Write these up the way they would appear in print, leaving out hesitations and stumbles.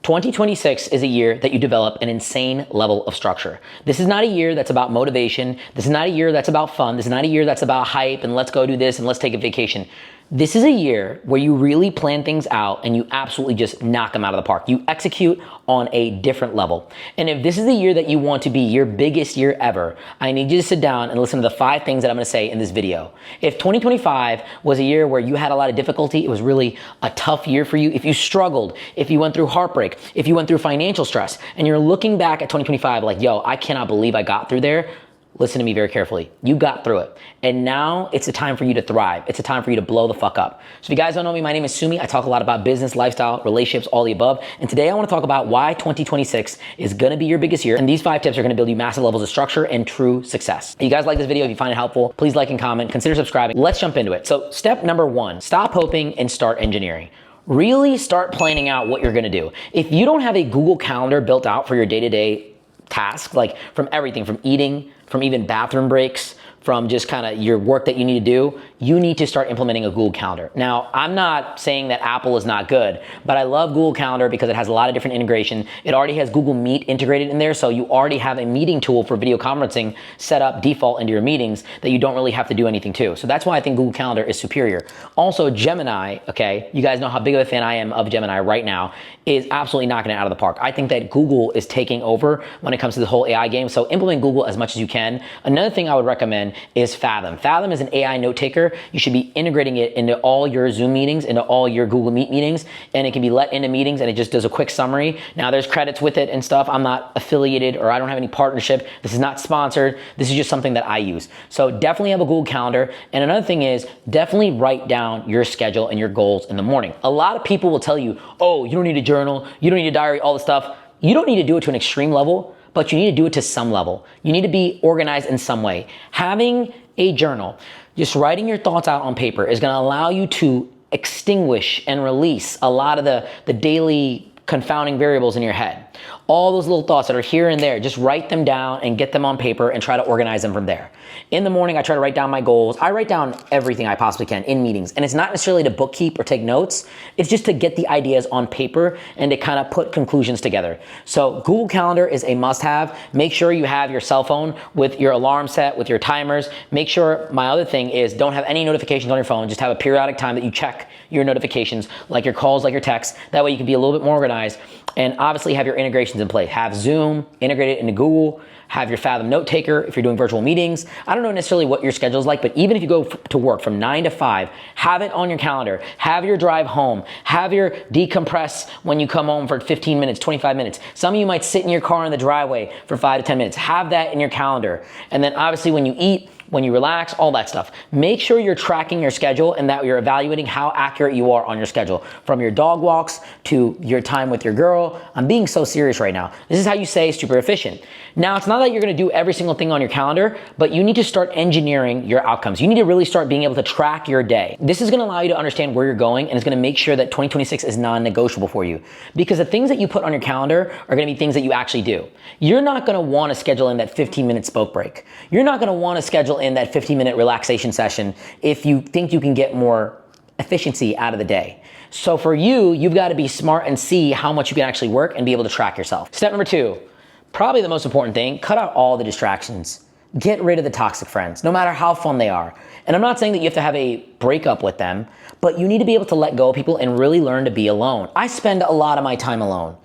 2026 is a year that you develop an insane level of structure. This is not a year that's about motivation. This is not a year that's about fun. This is not a year that's about hype and let's go do this and let's take a vacation. This is a year where you really plan things out and you absolutely just knock them out of the park. You execute on a different level. And if this is the year that you want to be your biggest year ever, I need you to sit down and listen to the 5 things that I'm gonna say in this video. If 2025 was a year where you had a lot of difficulty, it was really a tough year for you, if you struggled, if you went through heartbreak, if you went through financial stress, and you're looking back at 2025 like, yo, I cannot believe I got through there, listen to me very carefully. You got through it. And now it's a time for you to thrive. It's a time for you to blow the fuck up. So if you guys don't know me, my name is Sumi. I talk a lot about business, lifestyle, relationships, all the above. And today I want to talk about why 2026 is going to be your biggest year. And these 5 tips are going to build you massive levels of structure and true success. If you guys like this video, if you find it helpful, please like and comment, consider subscribing. Let's jump into it. So step number 1, stop hoping and start engineering. Really start planning out what you're going to do. If you don't have a Google Calendar built out for your day-to-day tasks, like from everything, from eating, from even bathroom breaks, from just kind of your work that you need to do, you need to start implementing a Google Calendar. Now, I'm not saying that Apple is not good, but I love Google Calendar because it has a lot of different integration. It already has Google Meet integrated in there, so you already have a meeting tool for video conferencing set up default into your meetings that you don't really have to do anything to. So that's why I think Google Calendar is superior. Also, Gemini, okay, you guys know how big of a fan I am of Gemini right now, is absolutely knocking it out of the park. I think that Google is taking over when it comes to the whole AI game, so implement Google as much as you can. Another thing I would recommend is Fathom. Fathom is an AI note taker. You should be integrating it into all your Zoom meetings, into all your Google Meet meetings, and it can be let into meetings and it just does a quick summary. Now there's credits with it and stuff. I'm not affiliated or I don't have any partnership. This is not sponsored. This is just something that I use. So definitely have a Google Calendar. And another thing is definitely write down your schedule and your goals in the morning. A lot of people will tell you, oh, you don't need a journal, you don't need a diary, all this stuff. You don't need to do it to an extreme level, but you need to do it to some level. You need to be organized in some way. Having a journal, just writing your thoughts out on paper is gonna allow you to extinguish and release a lot of the daily confounding variables in your head. All those little thoughts that are here and there, just write them down and get them on paper and try to organize them from there. In the morning, I try to write down my goals. I write down everything I possibly can in meetings. And it's not necessarily to bookkeep or take notes. It's just to get the ideas on paper and to kind of put conclusions together. So Google Calendar is a must-have. Make sure you have your cell phone with your alarm set, with your timers. Make sure, my other thing is don't have any notifications on your phone. Just have a periodic time that you check your notifications, like your calls, like your texts. That way you can be a little bit more organized. And obviously have your integrations in place. Have Zoom integrated into Google. Have your Fathom note taker if you're doing virtual meetings. I don't know necessarily what your schedule is like, but even if you go to work from 9 to 5, have it on your calendar. Have your drive home. Have your decompress when you come home for 15 minutes, 25 minutes. Some of you might sit in your car in the driveway for 5 to 10 minutes. Have that in your calendar. And then obviously when you eat, when you relax, all that stuff. Make sure you're tracking your schedule and that you're evaluating how accurate you are on your schedule. From your dog walks to your time with your girl. I'm being so serious right now. This is how you stay super efficient. Now, it's not that you're gonna do every single thing on your calendar, but you need to start engineering your outcomes. You need to really start being able to track your day. This is gonna allow you to understand where you're going and it's gonna make sure that 2026 is non-negotiable for you. Because the things that you put on your calendar are gonna be things that you actually do. You're not gonna wanna schedule in that 15-minute smoke break. You're not gonna wanna schedule in that 15-minute relaxation session if you think you can get more efficiency out of the day. So for you, you've got to be smart and see how much you can actually work and be able to track yourself. Step number 2, probably the most important thing, cut out all the distractions. Get rid of the toxic friends, no matter how fun they are. And I'm not saying that you have to have a breakup with them, but you need to be able to let go of people and really learn to be alone. I spend a lot of my time alone.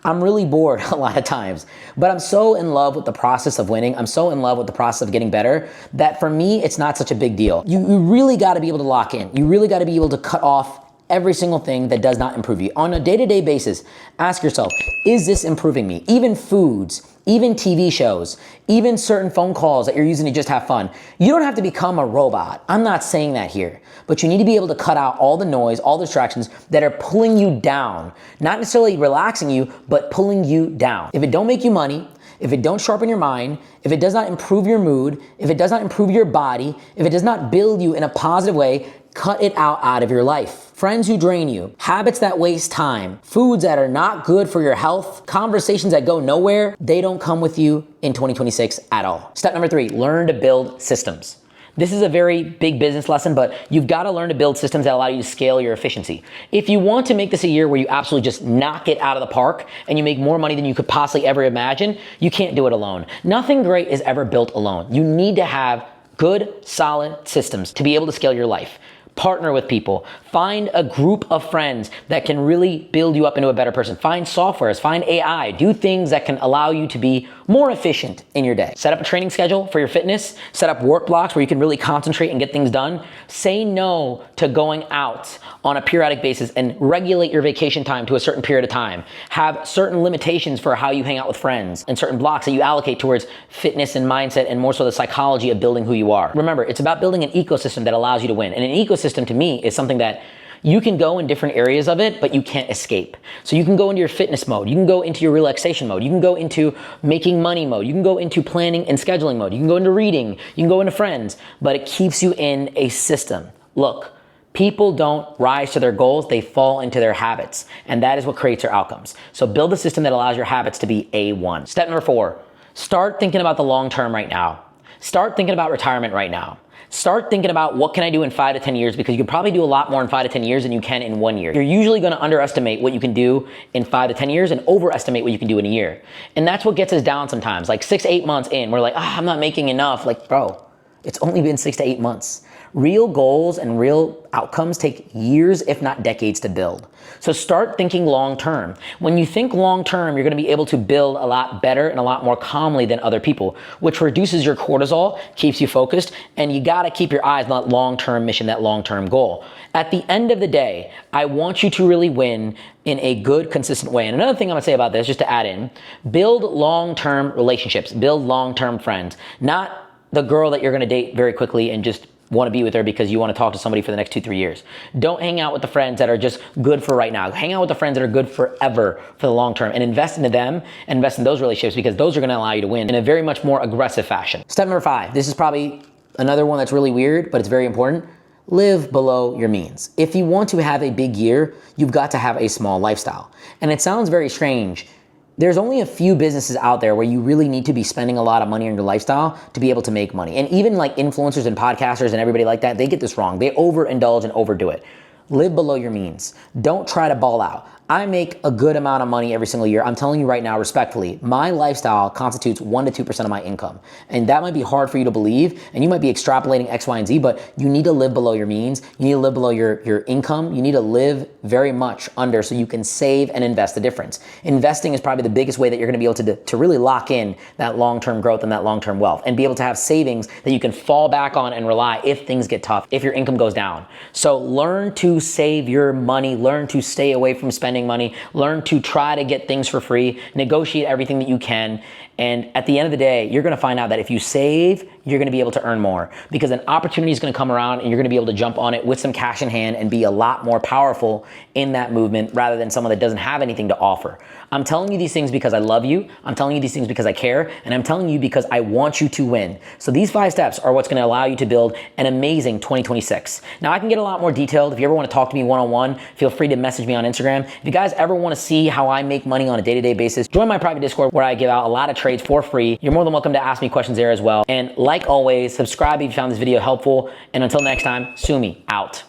I'm really bored a lot of times, but I'm so in love with the process of winning. I'm so in love with the process of getting better that for me, it's not such a big deal. You really gotta be able to lock in. You really gotta be able to cut off every single thing that does not improve you. On a day-to-day basis, ask yourself, is this improving me? Even foods, even TV shows, even certain phone calls that you're using to just have fun. You don't have to become a robot. I'm not saying that here, but you need to be able to cut out all the noise, all the distractions that are pulling you down. Not necessarily relaxing you, but pulling you down. If it don't make you money, if it don't sharpen your mind, if it does not improve your mood, if it does not improve your body, if it does not build you in a positive way, cut it out of your life. Friends who drain you, habits that waste time, foods that are not good for your health, conversations that go nowhere, they don't come with you in 2026 at all. Step number 3, learn to build systems. This is a very big business lesson, but you've got to learn to build systems that allow you to scale your efficiency. If you want to make this a year where you absolutely just knock it out of the park and you make more money than you could possibly ever imagine, you can't do it alone. Nothing great is ever built alone. You need to have good, solid systems to be able to scale your life. Partner with people. Find a group of friends that can really build you up into a better person. Find softwares, find AI, do things that can allow you to be more efficient in your day. Set up a training schedule for your fitness. Set up work blocks where you can really concentrate and get things done. Say no to going out on a periodic basis and regulate your vacation time to a certain period of time. Have certain limitations for how you hang out with friends and certain blocks that you allocate towards fitness and mindset and more so the psychology of building who you are. Remember, it's about building an ecosystem that allows you to win. And an ecosystem to me is something that you can go in different areas of it, but you can't escape. So you can go into your fitness mode. You can go into your relaxation mode. You can go into making money mode. You can go into planning and scheduling mode. You can go into reading. You can go into friends, but it keeps you in a system. Look, people don't rise to their goals. They fall into their habits, and that is what creates their outcomes. So build a system that allows your habits to be A1. Step number 4, start thinking about the long term right now. Start thinking about retirement right now. Start thinking about what can I do in 5 to 10 years, because you can probably do a lot more in 5 to 10 years than you can in 1 year. You're usually going to underestimate what you can do in 5 to 10 years and overestimate what you can do in a year. And that's what gets us down sometimes. Like 6 to 8 months in, we're like, I'm not making enough. Like, bro, it's only been 6 to 8 months. Real goals and real outcomes take years, if not decades, to build. So start thinking long term. When you think long term, you're gonna be able to build a lot better and a lot more calmly than other people, which reduces your cortisol, keeps you focused, and you gotta keep your eyes on that long-term mission, that long-term goal. At the end of the day, I want you to really win in a good, consistent way. And another thing I'm gonna say about this, just to add in, build long-term relationships, build long-term friends, not the girl that you're gonna date very quickly and just want to be with her because you want to talk to somebody for the next 2-3 years. Don't hang out with the friends that are just good for right now. Hang out with the friends that are good forever for the long term, and invest into them and invest in those relationships, because those are going to allow you to win in a very much more aggressive fashion. Step number 5, this is probably another one that's really weird, but it's very important. Live below your means. If you want to have a big year, you've got to have a small lifestyle. And it sounds very strange. There's only a few businesses out there where you really need to be spending a lot of money on your lifestyle to be able to make money. And even like influencers and podcasters and everybody like that, they get this wrong. They overindulge and overdo it. Live below your means. Don't try to ball out. I make a good amount of money every single year. I'm telling you right now, respectfully, my lifestyle constitutes 1 to 2% of my income. And that might be hard for you to believe, and you might be extrapolating X, Y, and Z, but you need to live below your means. You need to live below your income. You need to live very much under so you can save and invest the difference. Investing is probably the biggest way that you're gonna be able to really lock in that long-term growth and that long-term wealth, and be able to have savings that you can fall back on and rely if things get tough, if your income goes down. So learn to save your money, learn to stay away from spending money, learn to try to get things for free, negotiate everything that you can. And at the end of the day, you're gonna find out that if you save, you're gonna be able to earn more, because an opportunity is gonna come around and you're gonna be able to jump on it with some cash in hand and be a lot more powerful in that movement rather than someone that doesn't have anything to offer. I'm telling you these things because I love you. I'm telling you these things because I care, and I'm telling you because I want you to win. So these 5 steps are what's gonna allow you to build an amazing 2026. Now I can get a lot more detailed. If you ever wanna talk to me one-on-one, feel free to message me on Instagram. If you guys ever wanna see how I make money on a day-to-day basis, join my private Discord where I give out a lot of trades for free. You're more than welcome to ask me questions there as well. And like always, subscribe if you found this video helpful. And until next time, Sumi out.